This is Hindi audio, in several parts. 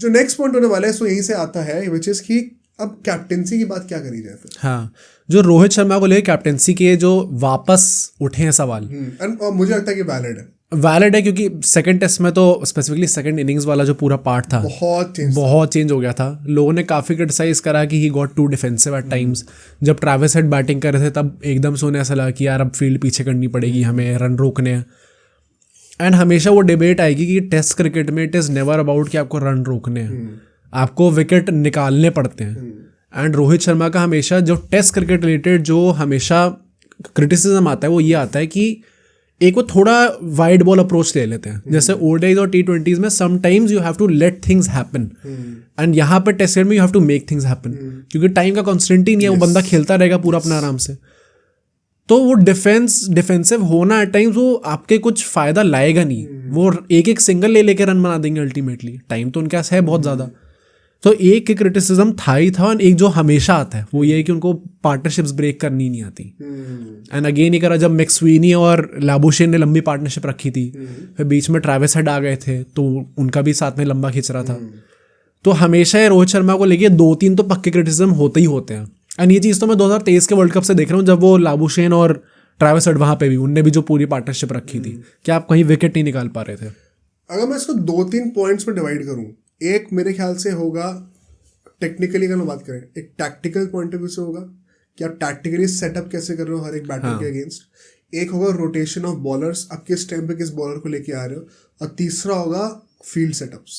जो नेक्स्ट पॉइंट होने वाला है सो यहीं से आता है, विच इज कि अब कैप्टेंसी की बात क्या करी जाए फिर। हाँ, जो रोहित शर्मा को लेकर कैप्टेंसी के जो वापस उठे हैं सवाल, और मुझे लगता है कि वैलिड है क्योंकि सेकंड टेस्ट में तो स्पेसिफिकली सेकंड इनिंग्स वाला जो पूरा पार्ट था बहुत चेंज हो गया था। लोगों ने काफ़ी क्रिटिसाइज करा कि he got to defensive at times. जब ट्रैविस हेड बैटिंग कर रहे थे तब एकदम से उन्हें ऐसा लगा कि यार अब फील्ड पीछे करनी पड़ेगी, हमें रन रोकने हैं। एंड हमेशा वो डिबेट आएगी कि टेस्ट क्रिकेट में इट इज़ नेवर अबाउट कि आपको रन रोकने हैं, आपको विकेट निकालने पड़ते हैं। एंड रोहित शर्मा का हमेशा जो टेस्ट क्रिकेट रिलेटेड जो हमेशा क्रिटिसिज्म आता है वो ये आता है कि एक वो थोड़ा वाइड बॉल अप्रोच ले लेते हैं। जैसे ओडीआईज और T20s में sometimes you have to let things happen, and यहाँ पे टेस्ट में you have to make things happen, क्योंकि टाइम का कॉन्स्टेंट ही नहीं है, वो बंदा खेलता रहेगा पूरा अपना आराम से। तो वो डिफेंसिव होना एट टाइम्स वो आपके कुछ फायदा लाएगा नहीं, वो एक एक सिंगल ले लेके रन बना देंगे अल्टीमेटली। टाइम तो उनके पास है बहुत ज़्यादा। तो एक क्रिटिसिज्म था ही था, और एक जो हमेशा आता है वो ये है कि उनको पार्टनरशिप्स ब्रेक करनी नहीं आती। एंड अगेन ही करा जब मैक्सवेनी और लाबुशेन ने लंबी पार्टनरशिप रखी थी, फिर बीच में ट्रैविस हेड आ गए थे तो उनका भी साथ में लंबा खिंच रहा था। तो हमेशा ये रोहित शर्मा को लेके 2-3 तो पक्के क्रिटिसिज्म होते ही होते हैं। एंड ये चीज़ तो मैं 2023 के वर्ल्ड कप से देख रहा हूँ, जब वो लाबुशेन और ट्रैविस हेड वहाँ पे भी उनने भी जो पूरी पार्टनरशिप रखी थी कि आप कहीं विकेट नहीं निकाल पा रहे थे। अगर मैं इसको 2-3 पॉइंट्स में डिवाइड करूँ, एक मेरे ख्याल से होगा टेक्निकली, अगर हम बात करें एक टैक्टिकल पॉइंट ऑफ व्यू से होगा कि आप टैक्टिकली सेटअप कैसे कर रहे हो हर एक बैटर के अगेंस्ट। एक होगा रोटेशन ऑफ बॉलर्स, आप किस टाइम पे किस बॉलर को लेके आ रहे हो। और तीसरा होगा फील्ड सेटअप्स,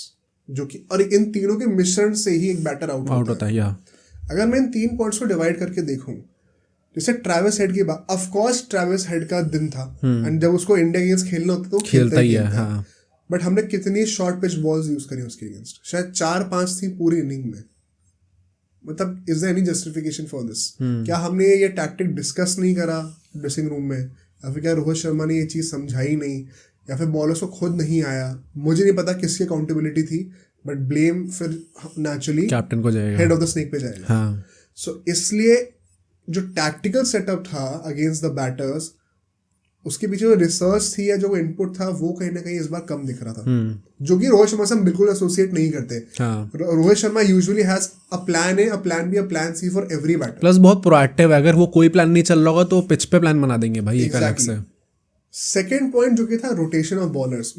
जो कि और इन तीनों के मिश्रण से ही एक बैटर आउट होता है। अगर मैं इन 3 पॉइंट्स को डिवाइड करके देखूं, जैसे ट्रैविस हेड की बात, ऑफ कोर्स ट्रैविस हेड का दिन था एंड जब उसको इंडिया अगेंस्ट खेलना होता है तो खेलता ही है। बट हमने कितनी शॉर्ट पिच बॉल्स यूज करी उसके अगेंस्ट, शायद 4-5 थी पूरी इनिंग में। मतलब is there any justification for this? क्या हमने ये टैक्टिक डिस्कस नहीं करा ड्रेसिंग रूम में, या फिर क्या रोहित शर्मा ने ये चीज़ समझाई नहीं, या फिर बॉलर्स को खुद नहीं आया? मुझे नहीं पता किसकी अकाउंटेबिलिटी थी, बट ब्लेम फिर नेचुरली कैप्टन को जाएगा, हेड ऑफ द स्नेक पे जाएगा। सो इसलिए जो टैक्टिकल सेटअप था अगेंस्ट द बैटर्स, उसके पीछे जो रिसर्च थी या जो इनपुट था वो कहीं ना कहीं इस बार कम दिख रहा था, जो कि रोहित शर्मा से हम बिल्कुल एसोसिएट नहीं करते। Rohit Sharma usually has a plan A, a plan B, a plan C for every batter. Plus बहुत प्रोएक्टिव है, अगर वो कोई प्लान नहीं चल रहा होगा तो पिच पे प्लान बना देंगे भाई। Exactly. सेकेंड पॉइंट जो कि था rotation of bowlers,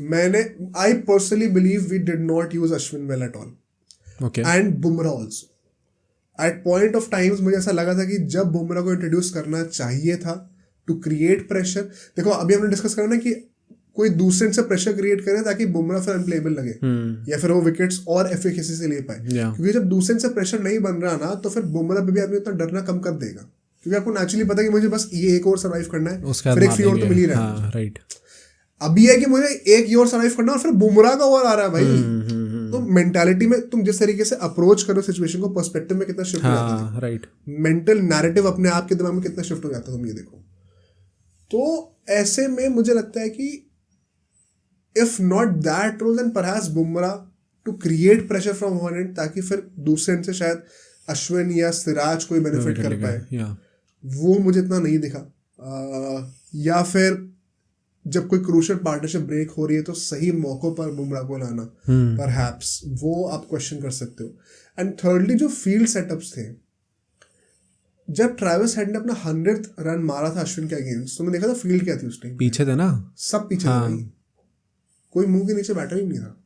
I personally believe we did not use Ashwin well at all and Bumrah also. At point of times मुझे ऐसा लगा था कि जब बुमराह को इंट्रोड्यूस करना चाहिए था टू क्रिएट प्रेशर। देखो अभी हमने डिस्कस करा ना कि कोई दूसरे से प्रेशर क्रिएट करे ताकि बुमराह फिर अनप्लेबल लगे या फिर वो विकेट्स और एफिशिएंसी से ले पाए। क्योंकि जब दूसरे से प्रेशर नहीं बन रहा ना तो फिर बुमराह पे भी आदमी उतना डरना कम कर देगा, क्योंकि आपको नेचुरली पता है कि मुझे बस ये एक और सर्वाइव करना है, फिर एक फी और तो मिल ही रहा है। राइट, अभी है कि मुझे एक ये और सर्वाइव करना और फिर बुमराह का ओवर आ रहा है भाई। तो मेंटालिटी में तुम जिस तरीके से अप्रोच करो सिचुएशन को, पर्सपेक्टिव में कितना शिफ्ट हो जाता है। राइट, मेंटल नैरेटिव अपने आप के दिमाग में कितना शिफ्ट हो जाता है, तुम ये देखो। तो ऐसे में मुझे लगता है कि if not that role then perhaps Bumrah to create pressure from one end, ताकि फिर दूसरे एंड से शायद अश्विन या सिराज कोई बेनिफिट कर पाए। वो मुझे इतना नहीं दिखा। या फिर जब कोई क्रूशियल पार्टनरशिप ब्रेक हो रही है तो सही मौकों पर बुमराह को लाना, परहैप्स वो आप क्वेश्चन कर सकते हो। एंड थर्डली जो फील्ड सेटअप्स थे, जब ट्रैविस हेड ने अपना 100th रन मारा था अश्विन के अगेंस्ट, तो मैं देखा था फील्ड क्या थी उस टाइम, पीछे थे ना, सब पीछे थे भाई, कोई मुंह के नीचे बैटर ही नहीं था।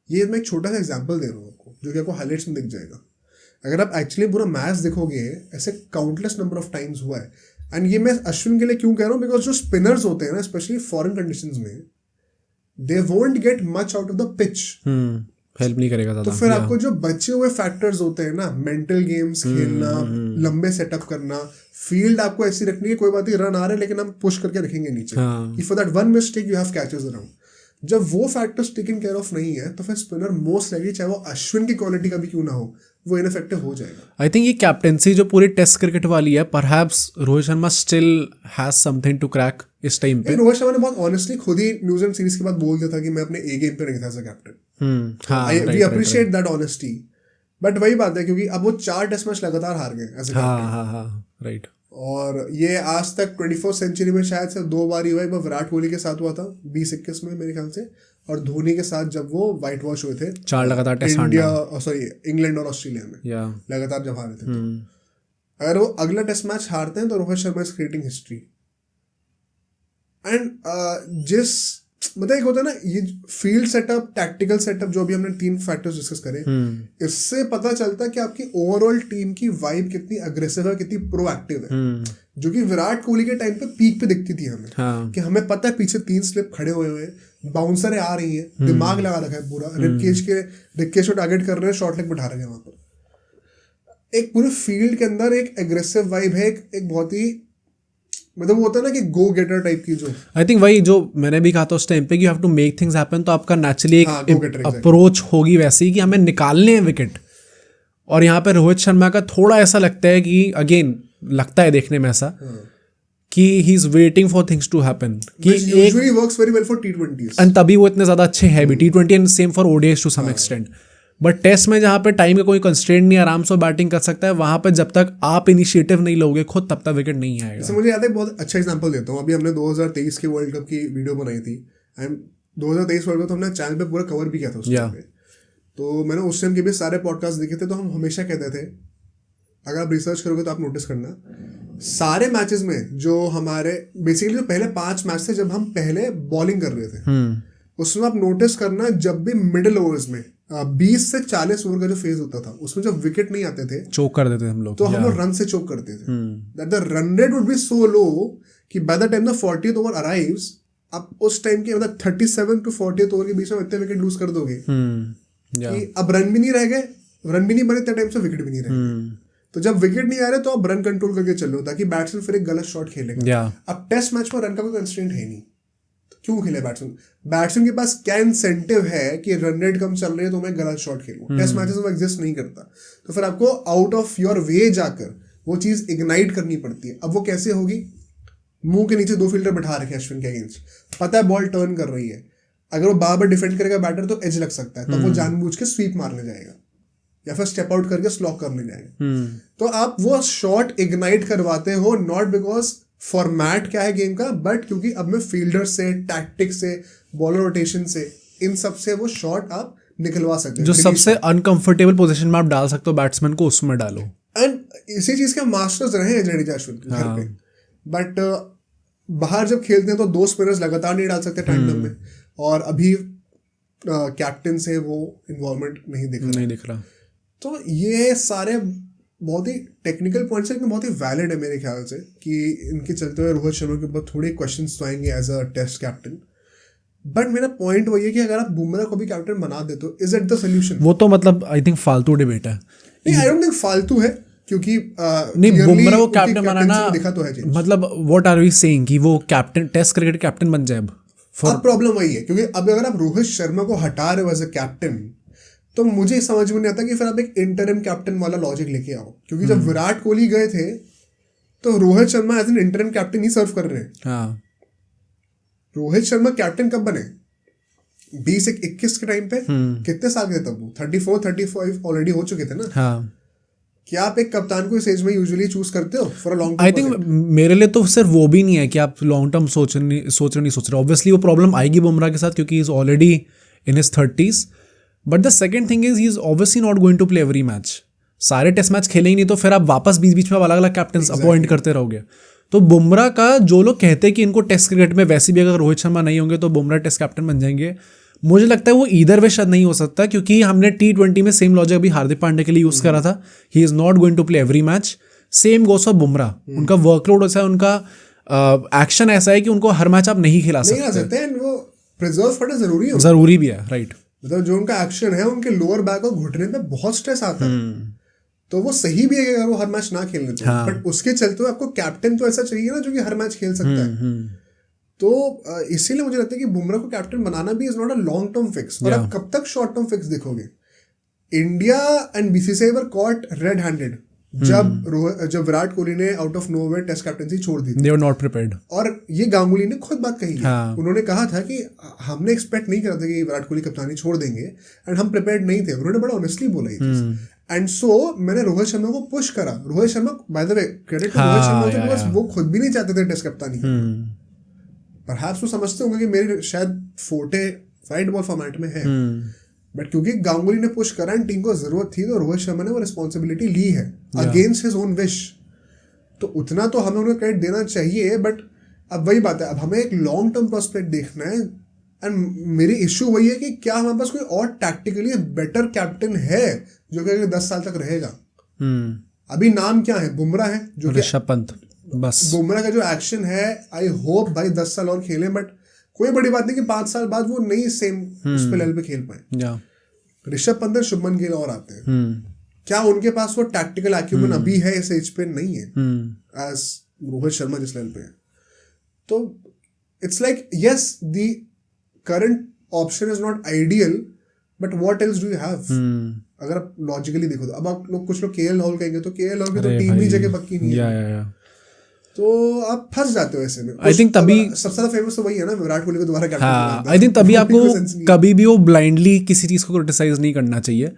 ये मैं एक छोटा सा एग्जांपल दे रहा हूँ आपको, जो कि आपको हाइलाइट्स में दिख जाएगा। अगर आप एक्चुअली पूरा मैच देखोगे, ऐसे काउंटलेस नंबर ऑफ टाइम्स हुआ है। एंड ये मैं अश्विन के लिए क्यों कह रहा हूँ, बिकॉज जो स्पिनर्स होते हैं ना, स्पेशली फॉरेन कंडीशंस में, they won't get much out of the pitch, help नहीं करेगा ज़्यादा। तो फिर आपको जो बचे हुए फैक्टर्स होते हैं ना, मेंटल गेम्स खेलना, लंबे सेटअप करना, फील्ड आपको ऐसी रखनी है, कोई बात नहीं रन आ रहे हैं लेकिन हम पुश करके रखेंगे नीचे, for that one mistake you have catches around. जब वो फैक्टर्स टेकन केयर ऑफ नहीं है तो फिर स्पिनर मोस्ट लाइकली, चाहे वो अश्विन की क्वालिटी का भी क्यों ना हो, वो इनफेक्टिव हो जाएगा। आई थिंक ये कैप्टेंसी जो पूरी टेस्ट क्रिकेट वाली है, perhaps Rohit Sharma still has something to crack इस टाइम पे। रोहित शर्मा ने बहुत ऑनेस्टली खुद ही न्यूजीलैंड सीरीज के बाद बोल दिया था कि मैं अपने ए गेम पे नहीं था as a captain. We appreciate that honesty, but वही बात है क्योंकि अब वो 4 टेस्ट मैच लगातार हार गए एज अ कैप्टन। राइट, और ये आज तक 24th सेंचुरी में शायद से 2 बार ही हुआ। एक बार विराट कोहली के साथ हुआ था 2021 में मेरे ख्याल से, और धोनी के साथ जब वो व्हाइट वॉश हुए थे 4 लगातार टेस्ट इंडिया सॉरी इंग्लैंड और ऑस्ट्रेलिया में या लगातार जब हारे थे, तो अगर वो अगला टेस्ट मैच हारते हैं तो Rohit Sharma is creating history. And जिस मतलब एक होता है ना ये फील्ड सेटअप, टैक्टिकल सेटअप, जो भी हमने 3 फैक्टर्स डिस्कस करे, इससे पता चलता है कि आपकी ओवरऑल टीम की वाइब कितनी अग्रेसिव है, कितनी प्रोएक्टिव है, जो कि विराट कोहली के टाइम पे पीक पे दिखती थी हमें। कि हमें पता है पीछे 3 स्लिप खड़े हुए हुए, बाउंसरें आ रही हैं, दिमाग लगा रखा है पूरा, रिबकेज को टारगेट कर रहे हैं, शॉर्ट लेग बैठा रखे हैं वहां पर। एक पूरे फील्ड के अंदर एक एग्रेसिव वाइब है, एक बहुत ही मतलब वो होता है ना कि गो गेटर टाइप की, जो आई थिंक वही जो मैंने भी कहा था उस टाइम पे कि you have to make things happen, तो आपका नेचुरली एक अप्रोच होगी वैसी कि हमें निकालने हैं विकेट। और यहाँ पे रोहित शर्मा का थोड़ा ऐसा लगता है कि अगेन लगता है देखने में ऐसा कि he is waiting for things to happen, कि usually works very well for T20s, and तभी वो इतने ज्यादा अच्छे हैं भी T20 and same for ODIs to some extent. But test में जहाँ पे टाइम का कोई कंस्ट्रेंट नहीं, आराम से बैटिंग कर सकता है, वहां पे जब तक आप इनिशिएटिव नहीं लोगे खुद, तब तक विकेट नहीं आएगा। जैसे मुझे याद है, बहुत अच्छा एग्जांपल देता हूँ, अभी हमने 2023 के वर्ल्ड कप की वीडियो बनाई थी, एंड 2023 वर्ल्ड कप तो हमने चैनल पे पूरा कवर भी किया था उस टाइम पे। तो मैंने उस टाइम के भी सारे पॉडकास्ट देखे थे, तो हम हमेशा कहते थे, अगर आप रिसर्च करोगे तो आप नोटिस करना, सारे मैचेस में जो हमारे बेसिकली जो पहले 5 मैच थे जब हम पहले बॉलिंग कर रहे थे, उसमें आप नोटिस करना जब भी मिडिल ओवर्स में 20 से 40 ओवर का जो फेज होता था, उसमें जब विकेट नहीं आते थे, चोक कर देते हम लोग, तो हम लोग रन से चोक करते थे। That the run rate would be so low कि by the time the 40th over arrives, आप उस टाइम के मतलब 37 to 40th ओवर के बीच में इतने विकेट लूज कर दोगे कि अब रन भी नहीं रह गए, रन भी नहीं बने, इतने टाइम से विकेट भी नहीं रहे। तो जब विकेट नहीं आ रहे तो आप रन कंट्रोल करके चलो, ताकि बैट्समैन फिर एक गलत शॉट खेलेगा। अब टेस्ट मैच में रन का कोई कंस्ट्रेंट है नहीं, तो क्यों खेले बैट्समैन के पास क्या इंसेंटिव है कि रन रेट कम चल रही है तो मैं गलत शॉट खेलूं? टेस्ट मैचेस में एग्जिस्ट नहीं करता, तो फिर आपको आउट ऑफ योर वे जाकर वो चीज इग्नाइट करनी पड़ती है। अब वो कैसे होगी? मुंह के नीचे 2 फील्डर बैठा रखे अश्विन के अगेंस्ट, पता है बॉल टर्न कर रही है, अगर वो बार बार डिफेंड करेगा बैटर तो एज लग सकता है, तो वो जानबूझ के स्वीप मारने जाएगा या फिर स्टेप आउट करके स्लॉक करने जाएगा। तो आप वो शॉट इग्नाइट करवाते हो, नॉट बिकॉज फॉर्मेट क्या है गेम का, बट क्योंकि अब मैं फील्डर से, टैक्टिक्स से, बॉलर रोटेशन से, इन सब से वो शॉट आप निकलवा सकते हो। जो सबसे अनकंफर्टेबल पोजीशन में आप डाल सकते हो बैट्समैन को, उसमें डालो। एंड इसी चीज के मास्टर्स रहे हैं जडेजा अश्विन घर पे, बट बाहर जब खेलते हैं तो 2 स्पिनर्स लगातार नहीं डाल सकते टैंडम में, और अभी कैप्टन से वो इन्वॉल्वमेंट नहीं दिख रहा। तो ये सारे बहुत ही टेक्निकल पॉइंट्स हैं, बहुत ही वैलिड है मेरे ख्याल से, कि इनके चलते हुए रोहित शर्मा के ऊपर थोड़े क्वेश्चंस तो आएंगे as a test captain. But मेरा पॉइंट वही है कि अगर आप बुमराह को भी कैप्टन बना दे तो इज इट द सोल्यूशन? वो तो मतलब आई थिंक फालतू डिबेट है। नहीं, आई डोंट थिंक फालतू है, क्योंकि नहीं, बुमराह को कैप्टन बनाना दिखा तो है मतलब व्हाट आर वी सेइंग कि वो कैप्टन, टेस्ट क्रिकेट कैप्टन बन जाए। अब प्रॉब्लम वही है, क्योंकि अब अगर आप रोहित शर्मा को हटा रहे हो एज अ कैप्टन, तो मुझे समझ में नहीं आता कि फिर आप एक इंटरिम कैप्टन वाला लॉजिक लेके आओ, क्योंकि जब विराट कोहली गए थे तो Rohit Sharma as an interim captain ही सर्व कर रहे हैं। हाँ। रोहित शर्मा कैप्टन कब बने? 20-21 के टाइम पे, कितने साल के थे तब वो? 34-35 ऑलरेडी हो चुके थे ना। हाँ। क्या आप एक कप्तान को इस एज में यूजुअली चूज करते हो for a long term? I think मेरे लिए तो सिर्फ वो भी नहीं है कि आप लॉन्ग टर्म सोच रहे। ऑब्वियसली वो प्रॉब्लम आएगी बुमराह के साथ, क्योंकि is already in his 30s। But the second thing is he is obviously not going to play every match. सारे टेस्ट मैच खेले ही नहीं, तो फिर आप वापस बीच में अलग अलग कैप्टन अपॉइंट करते रहोगे। तो बुमराह का जो लोग कहते हैं कि इनको टेस्ट क्रिकेट में वैसे भी अगर रोहित शर्मा नहीं होंगे तो बुमराह टेस्ट कैप्टन बन जाएंगे, मुझे लगता है वो ईदर वे शायद नहीं हो सकता, क्योंकि हमने T20 में सेम लॉजिक अभी हार्दिक पांड्या के लिए यूज करा था। He is not going to play every match. Same goes for Bumrah. उनका वर्कलोड ऐसा है, उनका एक्शन ऐसा है कि उनको हर मैच आप नहीं खिला सकते। वो प्रिजर्व करना जरूरी भी है, राइट। मतलब जो उनका एक्शन है, उनके लोअर बैक और घुटने पे बहुत स्ट्रेस आता है, तो वो सही भी है अगर वो हर मैच ना खेलने तो। बट उसके चलते हुए आपको कैप्टन तो ऐसा चाहिए ना जो कि हर मैच खेल सकता है। तो इसीलिए मुझे लगता है कि बुमराह को कैप्टन बनाना भी is not a long term fix. और आप कब तक शॉर्ट टर्म फिक्स देखोगे? India and BCCI were caught red handed जब विराट कोहली ने out of nowhere test captaincy छोड़ दी। They were not prepared। और ये गांगुली ने खुद बात कही है। उन्होंने कहा था कि हमने एक्सपेक्ट नहीं करा था कि विराट कोहली कप्तानी छोड़ देंगे, एंड हम प्रिपेयर्ड नहीं थे। उन्होंने बड़ा ऑनेस्टली बोला ये चीज। एंड सो मैंने रोहित शर्मा को पुश करा। Rohit Sharma, by the way, credit to Rohit Sharma, because वो खुद भी नहीं चाहते थे टेस्ट कप्तानी। परहैप्स वो समझते होंगे कि मेरे शायद फोर्टे व्हाइट बॉल फॉर्मेट में है, बट क्योंकि गांगुली ने पुश करा एंड टीम को जरूरत थी तो रोहित शर्मा ने वो रिस्पॉन्सिबिलिटी ली है अगेंस्ट हिज ओन विश, तो उतना तो हमें उन्हें क्रेडिट देना चाहिए। बट अब वही बात है, अब हमें एक लॉन्ग टर्म प्रोस्पेक्ट देखना है एंड मेरी इशू वही है कि क्या हमारे पास कोई और टैक्टिकली बेटर कैप्टन है जो कि 10 साल तक रहेगा। अभी नाम क्या है, बुमराह है जो कि ऋषभ पंत, बस बुमराह का जो एक्शन है आई होप भाई 10 साल और खेलें, बट कोई बड़ी बात नहीं कि 5 साल बाद वो नहीं सेम उस पे लेवल पे खेल पाए। ऋषभ पंत, शुभमन गिल और आते हैं, क्या उनके पास वो टैक्टिकल एक्यूमेंट अभी है इस एज पे? नहीं है एज रोहित शर्मा जिस लेवल पे है। तो it's like yes the current option is not ideal, but what else do you have? अगर आप लॉजिकली देखो तो अब आप लोग कुछ लोग केएल राहुल कहेंगे तो केएल राहुल की तो टीम ही जगह पक्की नहीं है, तो आप फंस जाते हो ऐसे में। आई थिंक तभी सबसे ज्यादा फेमस तो वही है ना, विराट कोहली को दोबारा कैप्टन हाँ, आई थिंक तभी आपको कभी भी वो ब्लाइंडली किसी चीज़ को क्रिटिसाइज नहीं करना चाहिए।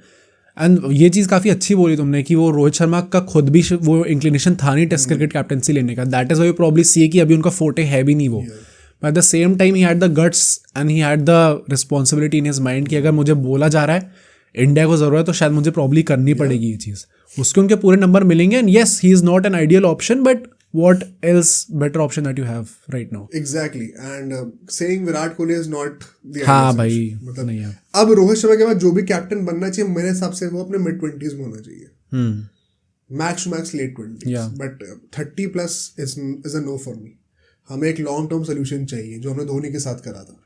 एंड ये चीज़ काफ़ी अच्छी बोली तुमने कि वो रोहित शर्मा का खुद भी वो इंक्लिनेशन था नहीं टेस्ट क्रिकेट कैप्टनसी लेने का, दैट इज वाई प्रॉब्ली सी कि अभी उनका फोटे है भी नहीं वो, but at the same time he had the guts and he had the responsibility in his mind कि अगर मुझे बोला जा रहा है इंडिया को ज़रूरत है तो शायद मुझे प्रॉब्ली करनी पड़ेगी ये चीज़, उसके उनके पूरे नंबर मिलेंगे। And yes he is not an ideal option, but what else better option that you have right now? Exactly, and saying Virat Kohli is not the हाँ भाई, मतलब नहीं है। अब रोहित शर्मा के बाद जो भी कैप्टन बनना चाहिए मेरे हिसाब से वो अपने मिड 20s में होना चाहिए, max to max late 20s, but 30+ is a no for me। हमें एक लॉन्ग टर्म सोल्यूशन चाहिए जो हमने धोनी के साथ करा था।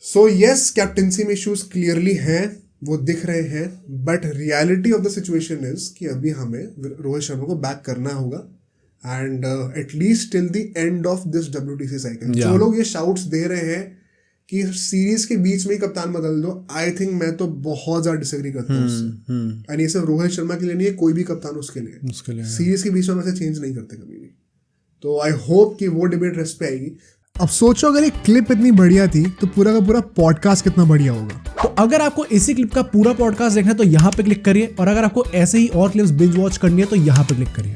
सो यस, कैप्टनसी में इश्यूज क्लियरली हैं, वो दिख रहे हैं, but reality of the situation is कि अभी हमें रोहित शर्मा को बैक करना होगा and at least till the end of this WTC cycle. जो लोग ये शाउट्स दे रहे हैं कि सीरीज के बीच में ही कप्तान बदल दो, आई थिंक मैं तो बहुत ज्यादा डिसएग्री करता हूँ उससे। एंड ये सिर्फ रोहित शर्मा के लिए नहीं है, कोई भी कप्तान उसके लिए सीरीज के बीच में वैसे चेंज नहीं करते कभी भी। तो आई होप कि वो डिबेट रेस्ट पे आएगी। अब सोचो अगर एक क्लिप इतनी बढ़िया थी तो पूरा का पूरा पॉडकास्ट कितना बढ़िया होगा। तो अगर आपको इसी क्लिप का पूरा पॉडकास्ट देखना है तो यहाँ पे क्लिक करिए, और अगर आपको ऐसे ही और क्लिप्स बिंज वॉच करनी है तो यहाँ पे क्लिक करिए।